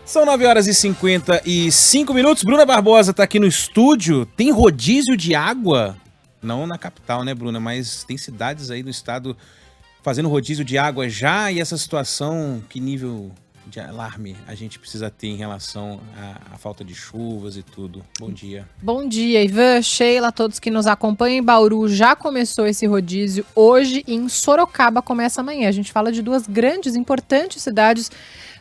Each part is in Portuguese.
São 9h55. Bruna Barbosa tá aqui no estúdio. Tem rodízio de água? Não na capital, né, Bruna? Mas tem cidades aí do estado fazendo rodízio de água já. E essa situação, que nível de alarme a gente precisa ter em relação à falta de chuvas e tudo? Bom dia. Bom dia, Ivan, Sheila, todos que nos acompanham. Em Bauru já começou esse rodízio hoje e em Sorocaba começa amanhã. A gente fala de duas grandes, importantes cidades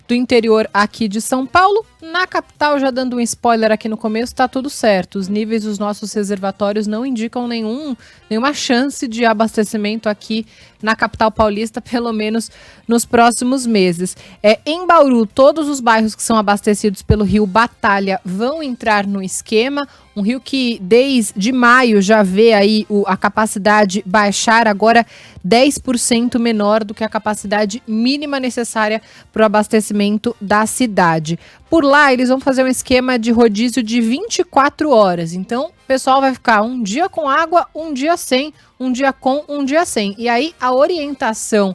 do interior aqui de São Paulo. Na capital, já dando um spoiler aqui no começo, tá tudo certo. Os níveis dos nossos reservatórios não indicam nenhuma chance de abastecimento aqui na capital paulista, pelo menos nos próximos meses. Em Bauru, todos os bairros que são abastecidos pelo rio Batalha vão entrar no esquema. Um rio que desde maio já vê aí a capacidade baixar, agora 10% menor do que a capacidade mínima necessária para o abastecimento da cidade. Por lá, eles vão fazer um esquema de rodízio de 24 horas. Então, o pessoal vai ficar um dia com água, um dia sem, um dia com, um dia sem. E aí, a orientação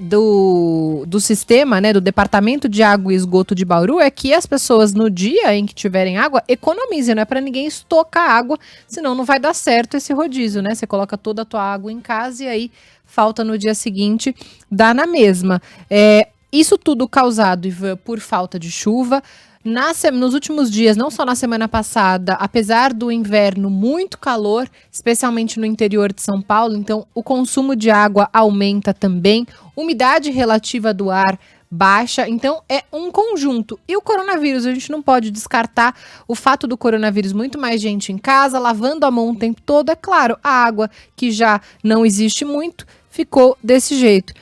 do sistema, né, do Departamento de Água e Esgoto de Bauru, é que as pessoas, no dia em que tiverem água, economizem. Não é para ninguém estocar água, senão não vai dar certo esse rodízio, né? Você coloca toda a tua água em casa e aí falta no dia seguinte, dá na mesma. Isso tudo causado, Ivan, por falta de chuva. Nos últimos dias, não só na semana passada, apesar do inverno muito calor, especialmente no interior de São Paulo, então o consumo de água aumenta também, umidade relativa do ar baixa, então é um conjunto. E o coronavírus, a gente não pode descartar o fato do coronavírus, muito mais gente em casa, lavando a mão o tempo todo, é claro, a água que já não existe muito, ficou desse jeito.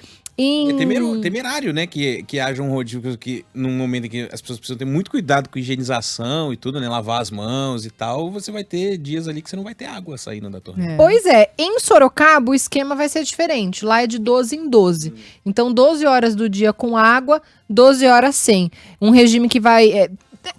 É temerário, né, que haja um rodízio que num momento em que as pessoas precisam ter muito cuidado com higienização e tudo, né, lavar as mãos e tal, você vai ter dias ali que você não vai ter água saindo da torneira. Pois é, em Sorocaba o esquema vai ser diferente, lá é de 12 em 12. Então 12 horas do dia com água, 12 horas sem. Um regime que vai...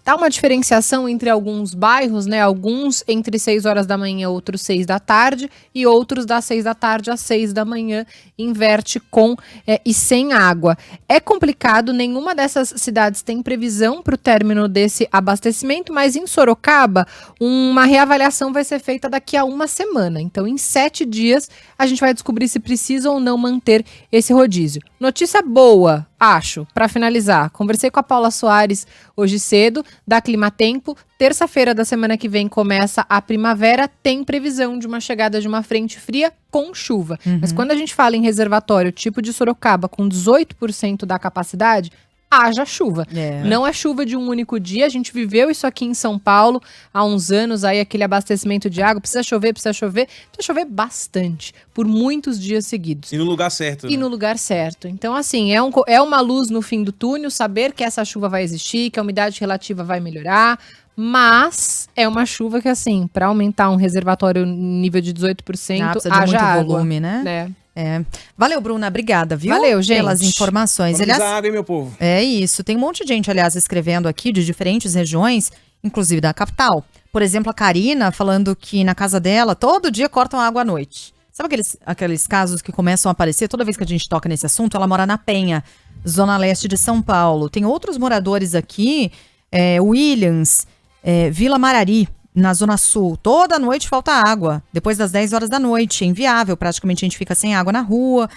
Dá uma diferenciação entre alguns bairros, né? Alguns entre 6 horas da manhã, outros 6 da tarde, e outros das 6 da tarde às 6 da manhã, inverte com e sem água. É complicado, nenhuma dessas cidades tem previsão para o término desse abastecimento, mas em Sorocaba, uma reavaliação vai ser feita daqui a uma semana. Então, em 7 dias, a gente vai descobrir se precisa ou não manter esse rodízio. Notícia boa, acho, para finalizar. Conversei com a Paula Soares hoje cedo, da Climatempo. Terça-feira da semana que vem começa a primavera, tem previsão de uma chegada de uma frente fria com chuva. Mas quando a gente fala em reservatório tipo de Sorocaba com 18% da capacidade, haja chuva. Não é chuva de um único dia, a gente viveu isso aqui em São Paulo há uns anos, aí aquele abastecimento de água, precisa chover bastante, por muitos dias seguidos. E no lugar certo. E no lugar certo. Então, assim, é uma luz no fim do túnel, saber que essa chuva vai existir, que a umidade relativa vai melhorar, mas é uma chuva que, assim, para aumentar um reservatório nível de 18%, precisa de haja muito água, volume, né? Valeu, Bruna, obrigada, viu? Valeu, gente. Pelas informações. Vamos usar água, hein, meu povo? É isso, tem um monte de gente, aliás, escrevendo aqui de diferentes regiões, inclusive da capital. Por exemplo, a Karina falando que na casa dela, todo dia cortam água à noite. Sabe aqueles casos que começam a aparecer toda vez que a gente toca nesse assunto? Ela mora na Penha, zona leste de São Paulo. Tem outros moradores aqui, Williams, Vila Marari, na Zona Sul. Toda noite falta água. Depois das 10 horas da noite. É inviável. Praticamente a gente fica sem água na rua.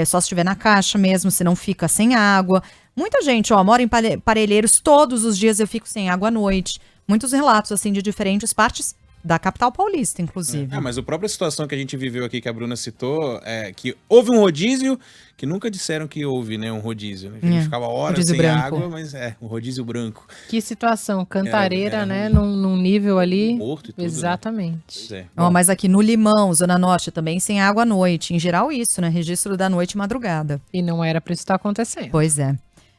Só se estiver na caixa mesmo, senão fica sem água. Muita gente, mora em Parelheiros. Todos os dias eu fico sem água à noite. Muitos relatos, assim, de diferentes partes da capital paulista, inclusive. Mas a própria situação que a gente viveu aqui, que a Bruna citou, que houve um rodízio, que nunca disseram que houve, né, um rodízio. A gente ficava horas sem branco. água, mas um rodízio branco. Que situação, Cantareira, né, num nível ali... Morto e tudo. Exatamente. Né? Mas aqui no Limão, Zona Norte, também sem água à noite. Em geral isso, né, registro da noite e madrugada. E não era pra isso estar acontecendo. Pois é.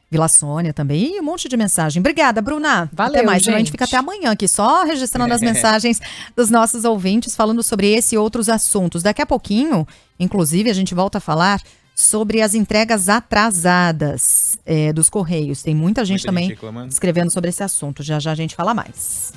Vila Sônia também, e um monte de mensagem. Obrigada, Bruna. Valeu, até mais. gente. A gente fica até amanhã aqui, só registrando as mensagens dos nossos ouvintes, falando sobre esse e outros assuntos. Daqui a pouquinho, inclusive, a gente volta a falar sobre as entregas atrasadas dos Correios. Tem muita gente também escrevendo sobre esse assunto. Já já a gente fala mais.